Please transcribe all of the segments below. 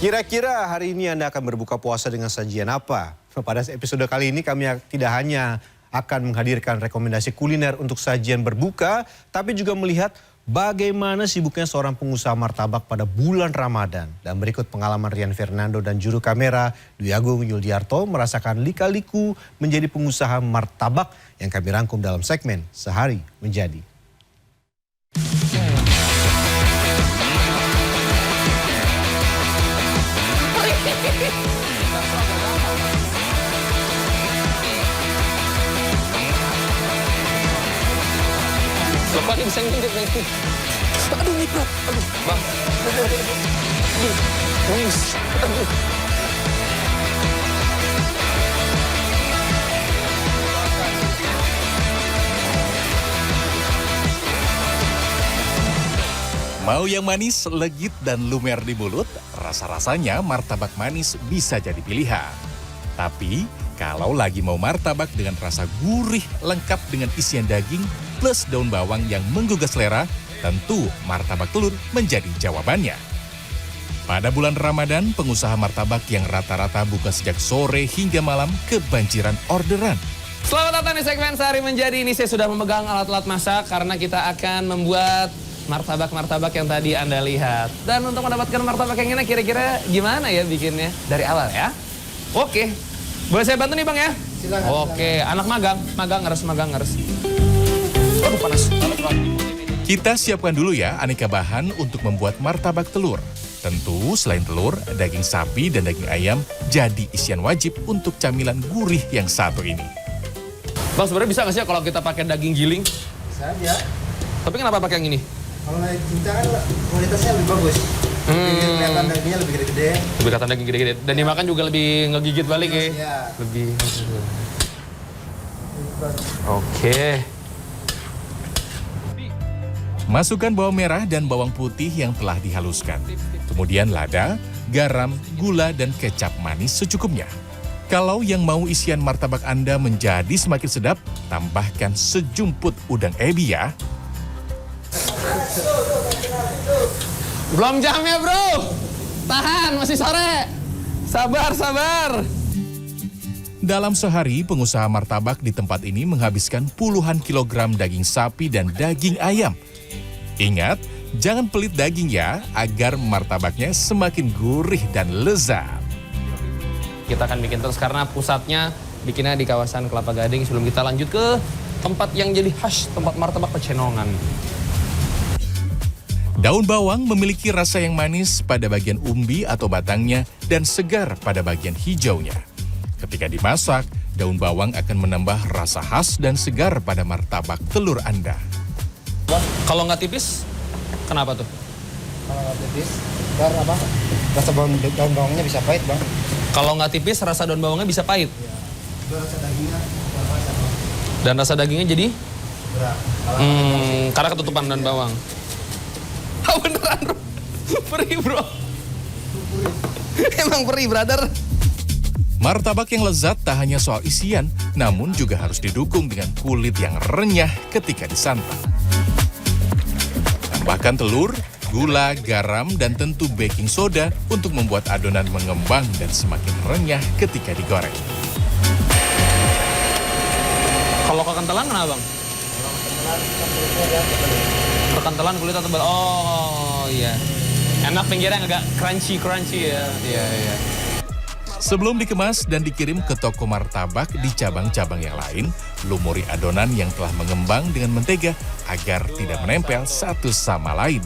Kira-kira hari ini Anda akan berbuka puasa dengan sajian apa? Pada episode kali ini kami tidak hanya akan menghadirkan rekomendasi kuliner untuk sajian berbuka, tapi juga melihat bagaimana sibuknya seorang pengusaha martabak pada bulan Ramadan. Dan berikut pengalaman Rian Fernando dan juru kamera Dwi Agung Yuldiarto merasakan lika-liku menjadi pengusaha martabak yang kami rangkum dalam segmen Sehari Menjadi. Bapak bisa ngintip nanti. Aduh nih Bro. Aduh bang. Aduh. Aduh. Mau yang manis, legit, dan lumer di mulut, rasa-rasanya martabak manis bisa jadi pilihan. Tapi, kalau lagi mau martabak dengan rasa gurih lengkap dengan isian daging plus daun bawang yang menggugah selera, tentu martabak telur menjadi jawabannya. Pada bulan Ramadan, pengusaha martabak yang rata-rata buka sejak sore hingga malam kebanjiran orderan. Selamat datang di segmen Sehari Menjadi. Ini saya sudah memegang alat-alat masak karena kita akan membuat martabak-martabak yang tadi Anda lihat. Dan untuk mendapatkan martabak yang enak kira-kira gimana ya bikinnya? Dari awal ya. Oke. Boleh saya bantu nih Bang ya? Silakan. Oke, anak magang harus. Aduh panas. Kita siapkan dulu ya aneka bahan untuk membuat martabak telur. Tentu selain telur, daging sapi dan daging ayam jadi isian wajib untuk camilan gurih yang satu ini. Bang sebenarnya bisa nggak sih kalau kita pakai daging giling? Bisa aja. Tapi kenapa pakai yang ini? Kalau naik cinta kan kualitasnya lebih bagus. Kelihatan dagingnya lebih gede-gede. Lebih kata daging gede-gede. Dan dimakan juga lebih ngegigit balik ya? Iya. Lebih. Oke. Masukkan bawang merah dan bawang putih yang telah dihaluskan. Kemudian lada, garam, gula, dan kecap manis secukupnya. Kalau yang mau isian martabak Anda menjadi semakin sedap, tambahkan sejumput udang ebi ya. Belum jamnya bro. Tahan, masih sore. Sabar. Dalam sehari, pengusaha martabak di tempat ini menghabiskan puluhan kilogram daging sapi dan daging ayam. Ingat, jangan pelit daging ya, agar martabaknya semakin gurih dan lezat. Kita akan bikin terus karena pusatnya bikinnya di kawasan Kelapa Gading. Sebelum kita lanjut ke tempat yang jadi khas, tempat martabak Pecenongan. Daun bawang memiliki rasa yang manis pada bagian umbi atau batangnya dan segar pada bagian hijaunya. Ketika dimasak, daun bawang akan menambah rasa khas dan segar pada martabak telur Anda. Kalau nggak tipis, kenapa tuh? Kalau nggak tipis, biar apa? Rasa daun bawangnya bisa pahit bang. Kalau nggak tipis, rasa daun bawangnya bisa pahit. Iya. Biar rasa dagingnya berasa. Dan rasa dagingnya jadi? Berat. Karena ketutupan daun bawang. Oh, beneran bro. Perih bro. Emang perih brother. Martabak yang lezat tak hanya soal isian, namun juga harus didukung dengan kulit yang renyah ketika disantap. Tambahkan telur, gula, garam, dan tentu baking soda untuk membuat adonan mengembang dan semakin renyah ketika digoreng. Kalau kekentelan kenapa bang? Kekentelan kulitnya tebal. Oh iya. Enak pinggirnya agak crunchy ya. Iya. Sebelum dikemas dan dikirim ke toko martabak di cabang-cabang yang lain, lumuri adonan yang telah mengembang dengan mentega agar tidak menempel satu sama lain.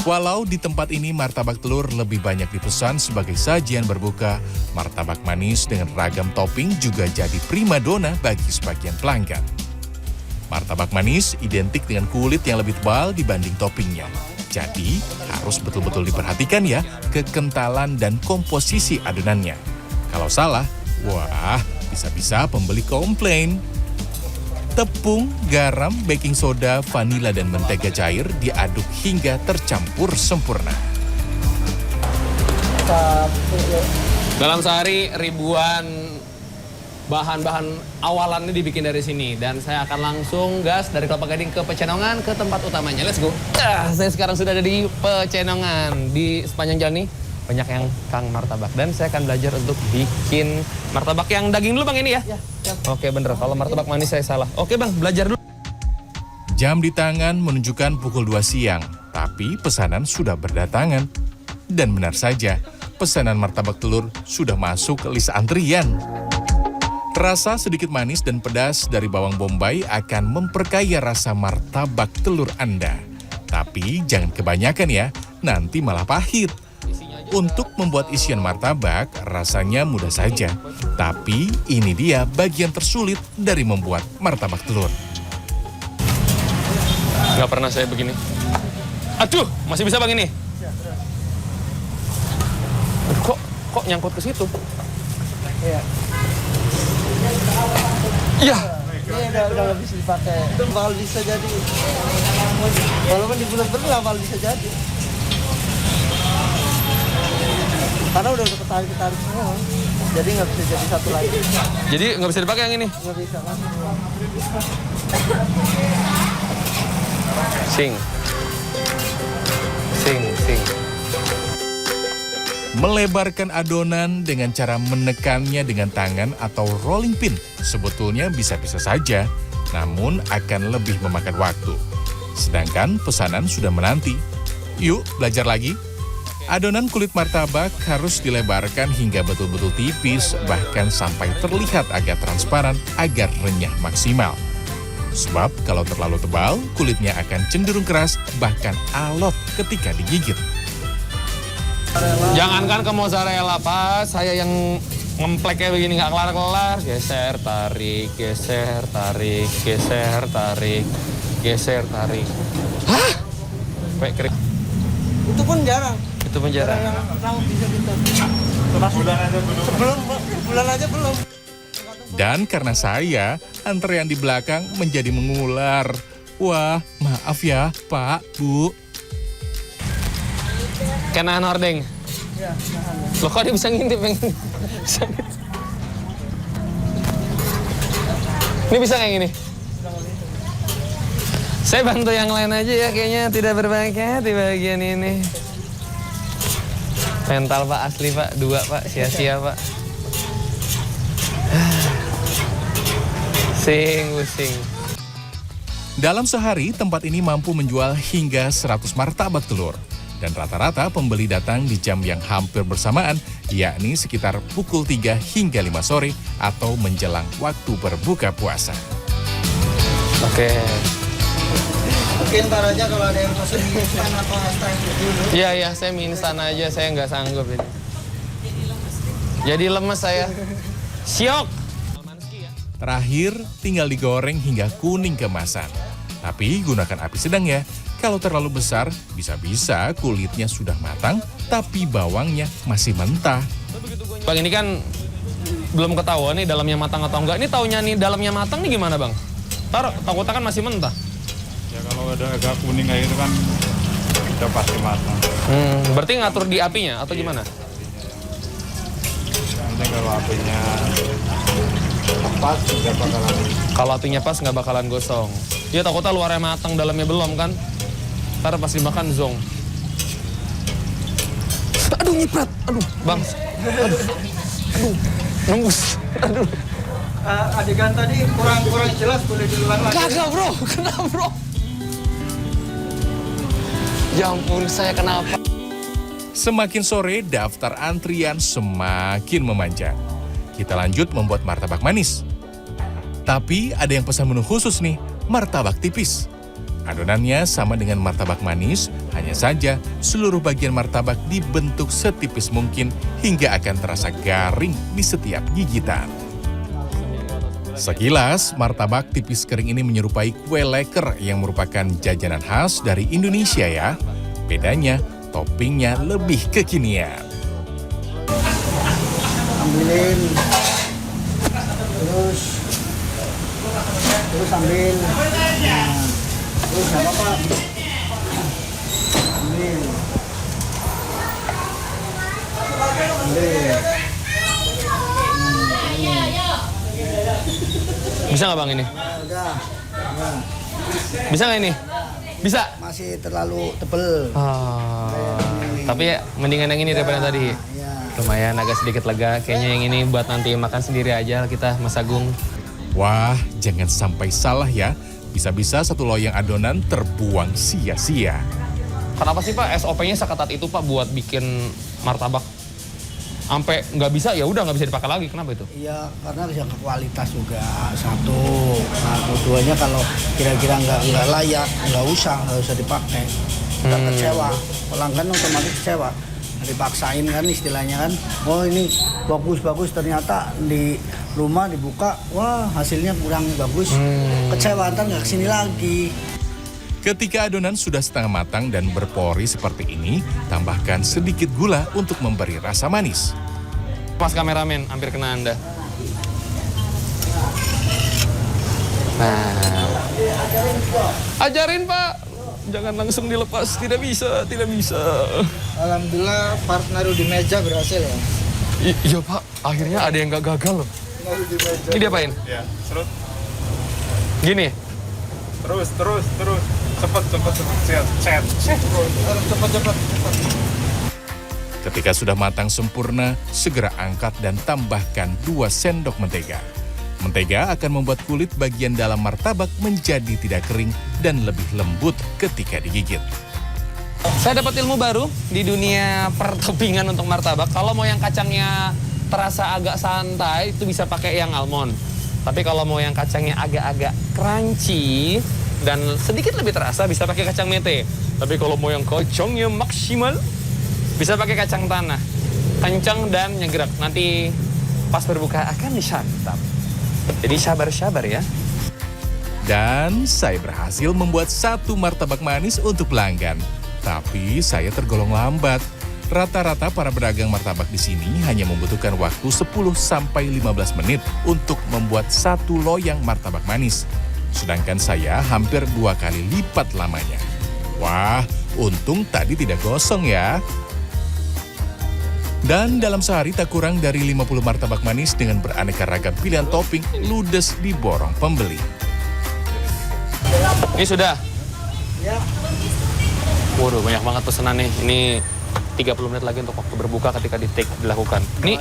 Walau di tempat ini martabak telur lebih banyak dipesan sebagai sajian berbuka, martabak manis dengan ragam topping juga jadi primadona bagi sebagian pelanggan. Martabak manis identik dengan kulit yang lebih tebal dibanding toppingnya. Jadi, harus betul-betul diperhatikan ya kekentalan dan komposisi adonannya. Kalau salah, wah, bisa-bisa pembeli komplain. Tepung, garam, baking soda, vanila, dan mentega cair diaduk hingga tercampur sempurna. Dalam sehari ribuan bahan-bahan awalannya dibikin dari sini. Dan saya akan langsung gas dari Kelapa Gading ke Pecenongan ke tempat utamanya. Let's go. Saya sekarang sudah ada di Pecenongan. Di sepanjang jalan ini banyak yang Kang martabak. Dan saya akan belajar untuk bikin martabak yang daging dulu Bang ini ya? Oke bener, kalau martabak manis saya salah. Oke Bang, belajar dulu. Jam di tangan menunjukkan pukul 2 siang, tapi pesanan sudah berdatangan. Dan benar saja, pesanan martabak telur sudah masuk ke list antrian. Rasa sedikit manis dan pedas dari bawang bombay akan memperkaya rasa martabak telur Anda. Tapi jangan kebanyakan ya, nanti malah pahit. Untuk membuat isian martabak rasanya mudah saja. Tapi ini dia bagian tersulit dari membuat martabak telur. Gak pernah saya begini. Aduh, masih bisa Bang ini? Aduh, kok nyangkut ke situ? Iya. Iya. Ini udah bisa dipakai. Bakal bisa jadi. Walaupun di bulan-bulan nggak bakal bisa jadi. Karena udah ketarik semua. Jadi nggak bisa jadi satu lagi. Jadi nggak bisa dipakai yang ini? Nggak bisa kan? Sing. Melebarkan adonan dengan cara menekannya dengan tangan atau rolling pin sebetulnya bisa-bisa saja, namun akan lebih memakan waktu. Sedangkan pesanan sudah menanti. Yuk belajar lagi. Adonan kulit martabak harus dilebarkan hingga betul-betul tipis, bahkan sampai terlihat agak transparan agar renyah maksimal. Sebab kalau terlalu tebal, kulitnya akan cenderung keras, bahkan alot ketika digigit. Jangankan ke mozzarella Pak, saya yang ngempleknya begini nggak kelar-kelar. Geser, tarik, geser, tarik, geser, tarik, geser, tarik. Hah? Kayak kering. Itu pun jarang. Itu penjara. Yang bisa gitu. Sebulan aja belum. Dan karena saya, antrean di belakang menjadi mengular. Wah, maaf ya Pak, Bu. Kenahan hordeng. Iya, Loh kok dia bisa ngintip yang ini? Ini bisa kayak gini? Saya bantu yang lain aja ya, kayaknya tidak berbakat di bagian ini. Mental Pak, asli Pak, 2 Pak, sia-sia Pak. Pusing. Dalam sehari, tempat ini mampu menjual hingga 100 martabak telur. Dan rata-rata pembeli datang di jam yang hampir bersamaan, yakni sekitar pukul 3 hingga 5 sore atau menjelang waktu berbuka puasa. Oke. Mungkin ntar aja kalau ada yang pesen instan atau hashtag dulu. Iya, saya mie instan aja, saya nggak sanggup ini. Jadi lemes saya. Siok! Terakhir, tinggal digoreng hingga kuning keemasan. Tapi gunakan api sedang ya. Kalau terlalu besar, bisa-bisa kulitnya sudah matang, tapi bawangnya masih mentah. Bang, ini kan belum ketahuan nih dalamnya matang atau enggak. Ini taunya nih dalamnya matang nih gimana Bang? Ntar takutnya kan masih mentah. Ya kalau udah agak kuning kayak gitu kan udah pasti matang. Berarti ngatur di apinya atau gimana? Nanti kalau apinya pas nggak bakalan. Kalau apinya pas nggak bakalan gosong. Dia takutnya luarnya matang, dalamnya belum kan? Ntar pas dimakan zong. Aduh nyiprat, aduh Bang. Aduh, nembus. Aduh. Adegan tadi kurang jelas, boleh diulang lagi. Kagak bro, kenapa bro? Ya ampun, saya kenapa? Semakin sore, daftar antrian semakin memanjang. Kita lanjut membuat martabak manis. Tapi ada yang pesan menu khusus nih, martabak tipis. Adonannya sama dengan martabak manis, hanya saja seluruh bagian martabak dibentuk setipis mungkin hingga akan terasa garing di setiap gigitan. Sekilas, martabak tipis kering ini menyerupai kue leker yang merupakan jajanan khas dari Indonesia ya. Bedanya, toppingnya lebih kekinian. Ambilin. Terus ambil. Nah, terus nggak apa-apa. Ambil. Bisa nggak Bang ini? Udah. Bisa nggak ini? Bisa? Masih terlalu tebel. Ah. Ini. Tapi mendingan yang ini daripada yang tadi. Ya. Lumayan agak sedikit lega. Kayaknya yang ini buat nanti makan sendiri aja kita, Mas Agung. Wah, jangan sampai salah ya. Bisa-bisa satu loyang adonan terbuang sia-sia. Kenapa sih Pak SOP-nya seketat itu Pak buat bikin martabak? Sampai nggak bisa, ya udah nggak bisa dipakai lagi. Kenapa itu? Iya, karena bisa ke kualitas juga satu. Nah, keduanya kalau kira-kira nggak layak, nggak usah dipakai. Kita kecewa, pelanggan otomatis kecewa. Dipaksain kan istilahnya kan. Oh ini bagus, ternyata di rumah dibuka, wah hasilnya kurang bagus. Kecewa, ntar nggak kesini lagi. Ketika adonan sudah setengah matang dan berpori seperti ini, tambahkan sedikit gula untuk memberi rasa manis. Mas kameramen, hampir kena Anda. Nah, ajarin Pak, jangan langsung dilepas, tidak bisa. Alhamdulillah naruh di meja berhasil ya. Iya Pak, akhirnya ada yang nggak gagal loh. Naruh di meja. Ini diapain? Ya, terus Gini. terus. Cepet. Set. Cepat. Ketika sudah matang sempurna, segera angkat dan tambahkan 2 sendok mentega. Mentega akan membuat kulit bagian dalam martabak menjadi tidak kering dan lebih lembut ketika digigit. Saya dapat ilmu baru di dunia pertoppingan untuk martabak. Kalau mau yang kacangnya terasa agak santai, itu bisa pakai yang almond. Tapi kalau mau yang kacangnya agak-agak crunchy dan sedikit lebih terasa, bisa pakai kacang mete. Tapi kalau mau yang kacangnya maksimal, bisa pakai kacang tanah. Kencang dan nyegerak. Nanti pas berbuka akan disantap. Jadi sabar-sabar ya. Dan saya berhasil membuat 1 martabak manis untuk pelanggan. Tapi saya tergolong lambat. Rata-rata para pedagang martabak di sini hanya membutuhkan waktu 10 sampai 15 menit untuk membuat 1 loyang martabak manis. Sedangkan saya hampir 2 kali lipat lamanya. Wah, untung tadi tidak gosong ya. Dan dalam sehari tak kurang dari 50 martabak manis dengan beraneka ragam pilihan topping ludes di borong pembeli. Ini sudah. Ya. Waduh, banyak banget pesanan nih. Ini 30 menit lagi untuk waktu berbuka ketika dilakukan. Nih,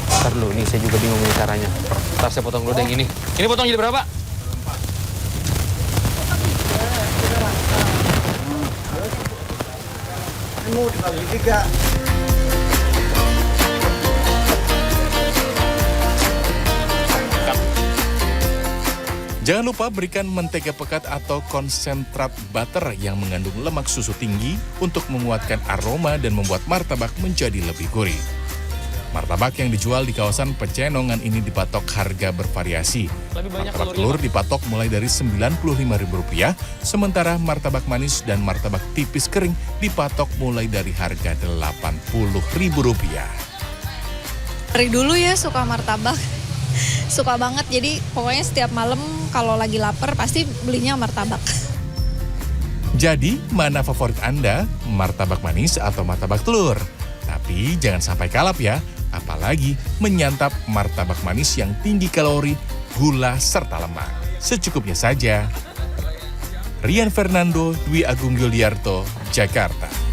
ntar dulu, ini saya juga bingung nih caranya. Ntar saya potong dulu yang ini. Ini potong jadi berapa? Ini dibagi 3. Jangan lupa berikan mentega pekat atau konsentrat butter yang mengandung lemak susu tinggi untuk menguatkan aroma dan membuat martabak menjadi lebih gurih. Martabak yang dijual di kawasan Pecenongan ini dipatok harga bervariasi. Lebih banyak Martabak kalorinya, telur dipatok mulai dari Rp95.000, sementara martabak manis dan martabak tipis kering dipatok mulai dari harga Rp80.000. Dari dulu ya suka martabak, suka banget. Jadi pokoknya setiap malam kalau lagi lapar pasti belinya martabak. Jadi mana favorit Anda, martabak manis atau martabak telur? Tapi jangan sampai kalap ya, apalagi menyantap martabak manis yang tinggi kalori, gula, serta lemak. Secukupnya saja. Rian Fernando, Dwi Agung Yuliarto, Jakarta.